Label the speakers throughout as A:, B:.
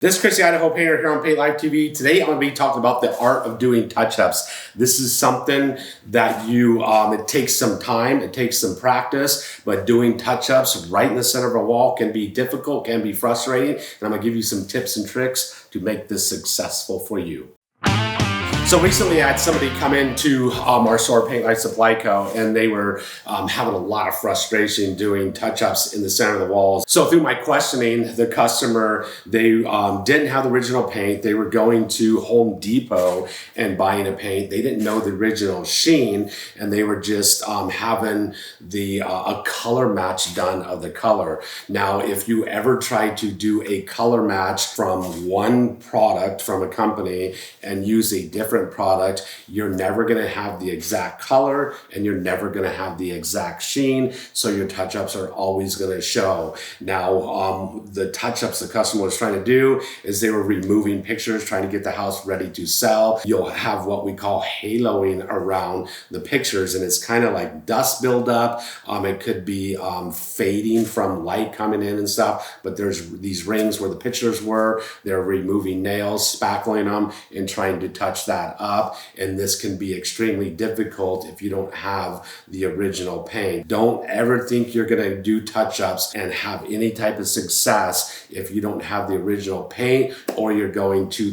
A: This is Chris, the Idaho Painter here on Paint Live TV. Today I'm going to be talking about the art of doing touch-ups. This is something that it takes some time, it takes some practice, but doing touch-ups right in the center of a wall can be difficult, can be frustrating, and I'm going to give you some tips and tricks to make this successful for you. So recently I had somebody come into our store, Paint Life Supply Co., and they were having a lot of frustration doing touch-ups in the center of the walls. So through my questioning, the customer, they didn't have the original paint. They were going to Home Depot and buying a paint. They didn't know the original sheen, and they were just having a color match done of the color. Now, if you ever try to do a color match from one product from a company and use a different product, you're never going to have the exact color and you're never going to have the exact sheen, so your touch-ups are always going to show. Now, the touch-ups the customer was trying to do is they were removing pictures, trying to get the house ready to sell. You'll have what we call haloing around the pictures, and it's kind of like dust buildup. It could be fading from light coming in and stuff, but there's these rings where the pictures were. They're removing nails, spackling them, and trying to touch that up, and this can be extremely difficult if you don't have the original paint. Don't ever think you're going to do touch-ups and have any type of success if you don't have the original paint, or you're going to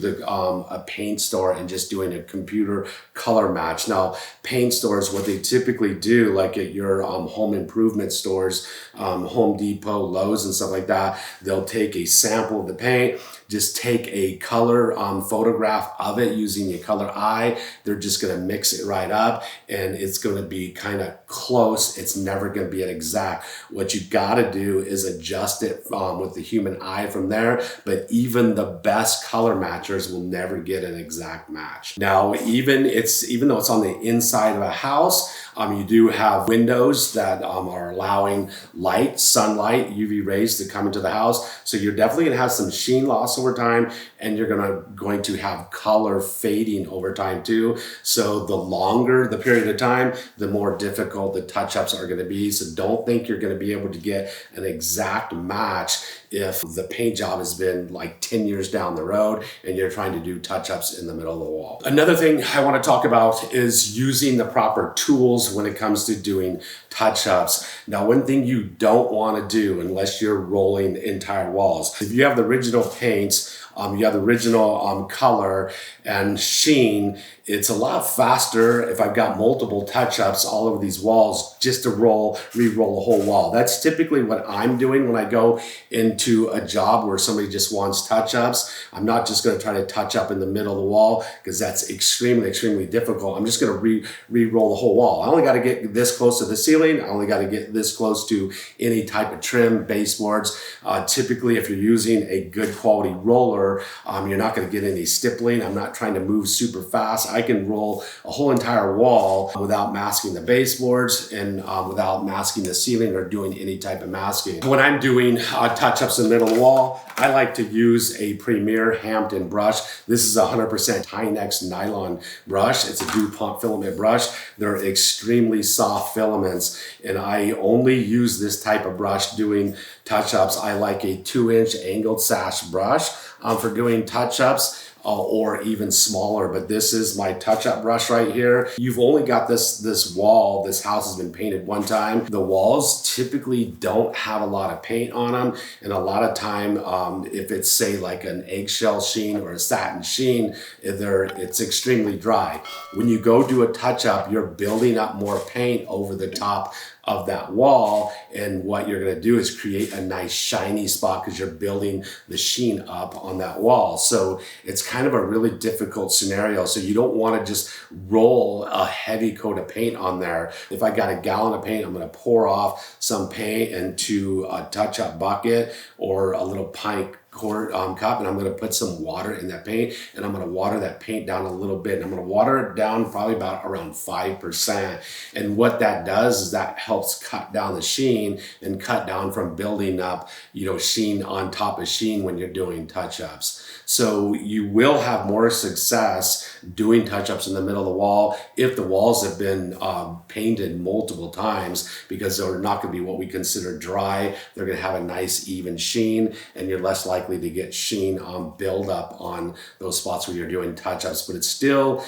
A: a paint store and just doing a computer color match. Now, paint stores, what they typically do, like at your home improvement stores, Home Depot, Lowe's, and stuff like that, they'll take a sample of the paint, just take a color photograph of it using your color eye. They're just going to mix it right up, and it's going to be kind of close. It's never going to be an exact. What you got to do is adjust it with the human eye from there, but even the best color matchers will never get an exact match. Now, even though it's on the inside of a house, you do have windows that are allowing light, sunlight, UV rays to come into the house. So you're definitely going to have some sheen loss over time, and you're going to have color fading over time too. So the longer the period of time, the more difficult the touch-ups are going to be. So don't think you're going to be able to get an exact match if the paint job has been like 10 years down the road and you're trying to do touch-ups in the middle of the wall. Another thing I want to talk about is using the proper tools when it comes to doing touch-ups. Now, one thing you don't want to do unless you're rolling entire walls, if you have the original paints, you have the original color and sheen, it's a lot faster if I've got multiple touch-ups all over these walls just to re-roll the whole wall. That's typically what I'm doing when I go into a job where somebody just wants touch-ups. I'm not just going to try to touch up in the middle of the wall, because that's extremely, extremely difficult. I'm just going to re-roll the whole wall. I only got to get this close to the ceiling. I only got to get this close to any type of trim, baseboards. Typically, if you're using a good quality roller, you're not going to get any stippling. I'm not trying to move super fast. I can roll a whole entire wall without masking the baseboards and without masking the ceiling or doing any type of masking. When I'm doing touch-ups in the middle of the wall, I like to use a Premier Hampton brush. This is a 100% Tynex nylon brush. It's a DuPont filament brush. They're extremely soft filaments, and I only use this type of brush doing touch-ups. I like a 2-inch angled sash brush for doing touch-ups, or even smaller, but this is my touch-up brush right here. You've only got this wall. This house has been painted one time. The walls typically don't have a lot of paint on them, and a lot of time, if it's say like an eggshell sheen or a satin sheen, it's extremely dry. When you go do a touch-up, you're building up more paint over the top of that wall, and what you're going to do is create a nice shiny spot because you're building the sheen up on that wall. So it's kind of a really difficult scenario. So you don't want to just roll a heavy coat of paint on there. If I got a gallon of paint, I'm going to pour off some paint into a touch-up bucket or a little pint quart cup, and I'm going to put some water in that paint, and I'm going to water that paint down a little bit, and I'm going to water it down probably about around 5%. And what that does is that helps cut down the sheen and cut down from building up, sheen on top of sheen when you're doing touch-ups. So you will have more success doing touch-ups in the middle of the wall if the walls have been painted multiple times, because they're not going to be what we consider dry. They're going to have a nice even sheen, and you're less likely likely to get sheen buildup on those spots where you're doing touch-ups, but it's still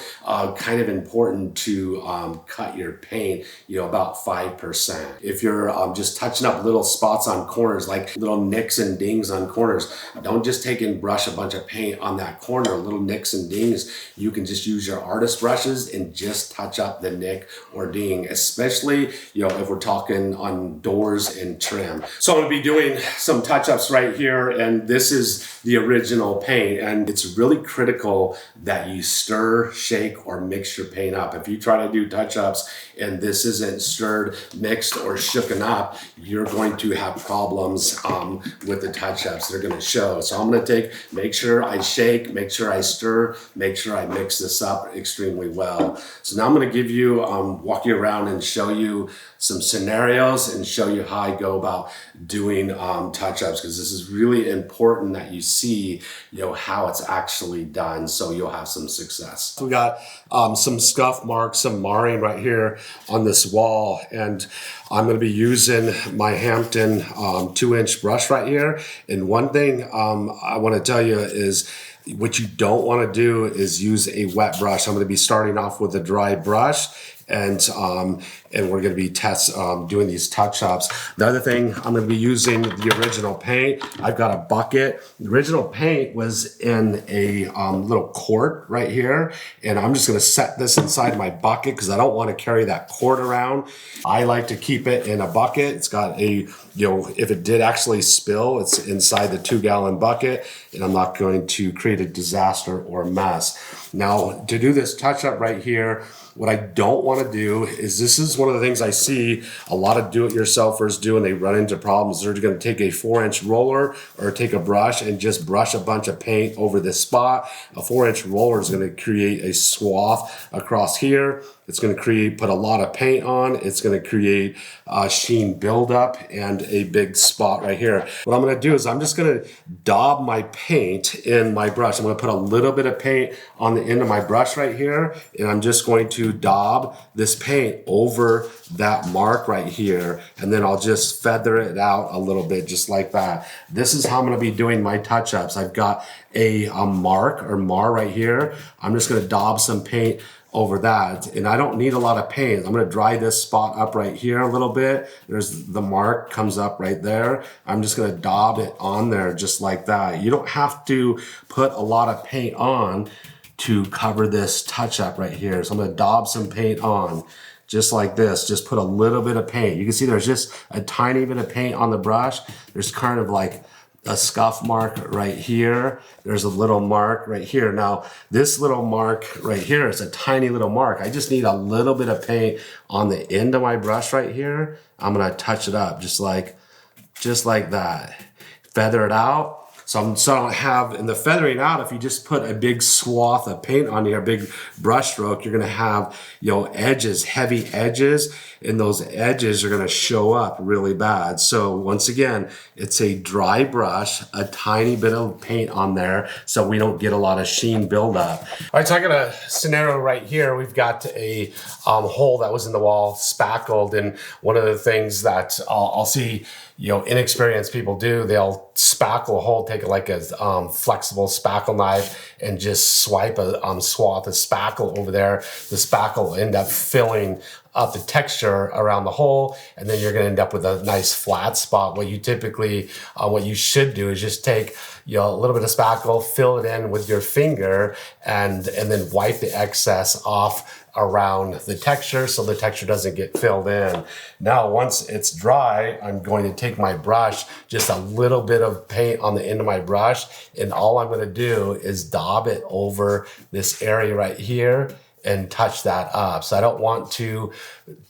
A: kind of important to cut your paint, about 5%. If you're just touching up little spots on corners, like little nicks and dings on corners, don't just take and brush a bunch of paint on that corner, little nicks and dings. You can just use your artist brushes and just touch up the nick or ding, especially, if we're talking on doors and trim. So I'm gonna be doing some touch-ups right here, and this is the original paint, and it's really critical that you stir, shake, or mix your paint up. If you try to do touch-ups and this isn't stirred, mixed, or shooken up, you're going to have problems with the touch-ups. They're gonna show. So I'm gonna make sure I shake, make sure I stir, make sure I mix this up extremely well. So now I'm gonna give you, walk you around and show you some scenarios and show you how I go about doing touch-ups, because this is really important that you see how it's actually done, so you'll have some success. So we got some scuff marks, some marring right here on this wall, and I'm going to be using my Hampton 2-inch brush right here. And one thing I want to tell you is what you don't want to do is use a wet brush. I'm going to be starting off with a dry brush, and we're going to be doing these touch-ups. The other thing, I'm going to be using the original paint. I've got a bucket. The original paint was in a little quart right here, and I'm just going to set this inside my bucket because I don't want to carry that quart around. I like to keep it in a bucket. It's got a, if it did actually spill, it's inside the 2-gallon bucket, and I'm not going to create a disaster or mess. Now, to do this touch-up right here, what I don't want to do is, this is one of the things I see a lot of do-it-yourselfers do, and they run into problems. They're going to take a 4-inch roller or take a brush and just brush a bunch of paint over this spot. A 4-inch roller is going to create a swath across here. It's going to put a lot of paint on. It's going to create sheen buildup and a big spot right here. What I'm going to do is I'm just going to daub my paint in my brush. I'm going to put a little bit of paint on the end of my brush right here, and I'm just going to daub this paint over that mark right here, and then I'll just feather it out a little bit just like that. This is how I'm going to be doing my touch-ups. I've got a mark or mar right here. I'm just going to daub some paint over that, and I don't need a lot of paint. I'm going to dry this spot up right here a little bit. There's the mark comes up right there. I'm just going to daub it on there just like that. You don't have to put a lot of paint on to cover this touch up right here. So I'm going to daub some paint on just like this. Just put a little bit of paint. You can see there's just a tiny bit of paint on the brush. There's kind of like a scuff mark right here. There's a little mark right here. Now, this little mark right here is a tiny little mark. I just need a little bit of paint on the end of my brush right here. I'm gonna touch it up just like that. Feather it out. So I don't have, in the feathering out, if you just put a big swath of paint on your big brush stroke, you're gonna have, edges, heavy edges, and those edges are gonna show up really bad. So once again, it's a dry brush, a tiny bit of paint on there so we don't get a lot of sheen buildup. All right, so I got a scenario right here. We've got a hole that was in the wall, spackled, and one of the things that I'll see inexperienced people do, they'll spackle a hole, take like a flexible spackle knife and just swipe a swath of spackle over there. The spackle will end up filling up the texture around the hole, and then you're going to end up with a nice flat spot. What you should do is just take a little bit of spackle, fill it in with your finger, and then wipe the excess off around the texture so the texture doesn't get filled in. Now, once it's dry, I'm going to take my brush, just a little bit of paint on the end of my brush, and all I'm going to do is daub it over this area right here and touch that up. So I don't want to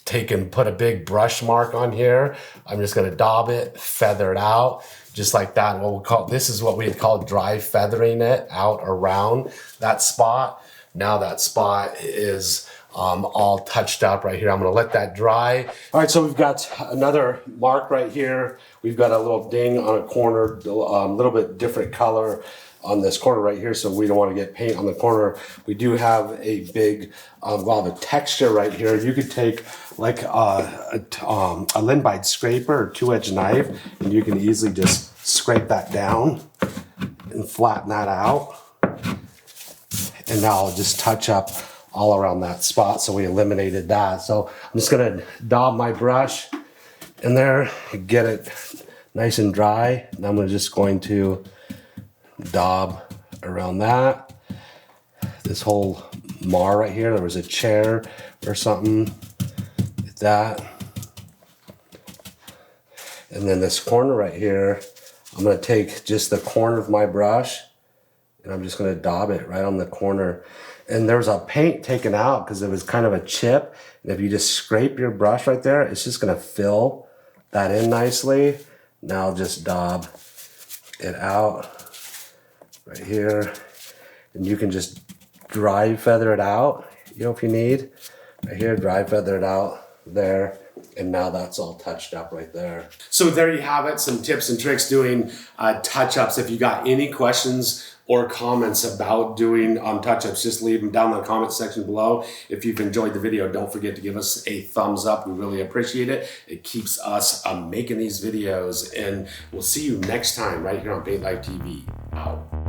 A: take and put a big brush mark on here. I'm just going to daub it, feather it out, just like that. This is what we call dry feathering it out around that spot. Now that spot is all touched up right here. I'm gonna let that dry. All right, so we've got another mark right here. We've got a little ding on a corner, a little bit different color on this corner right here, so we don't want to get paint on the corner. We do have a big, the texture right here. You could take like a Linbite scraper or 2-edge knife, and you can easily just scrape that down and flatten that out. And now I'll just touch up all around that spot, so we eliminated that. So I'm just gonna daub my brush in there, get it nice and dry. And I'm just going to daub around that. This whole mar right here, there was a chair or something like that. And then this corner right here, I'm gonna take just the corner of my brush and I'm just gonna daub it right on the corner. And there's a paint taken out because it was kind of a chip. And if you just scrape your brush right there, it's just gonna fill that in nicely. Now I'll just daub it out right here. And you can just dry feather it out, you know, if you need. Right here, dry feather it out there. And now that's all touched up right there. So there you have it, some tips and tricks doing touch-ups. If you got any questions or comments about doing touch-ups, just leave them down in the comment section below. If you've enjoyed the video, don't forget to give us a thumbs up. We really appreciate it. It keeps us making these videos. And we'll see you next time right here on Paint Life TV. Out.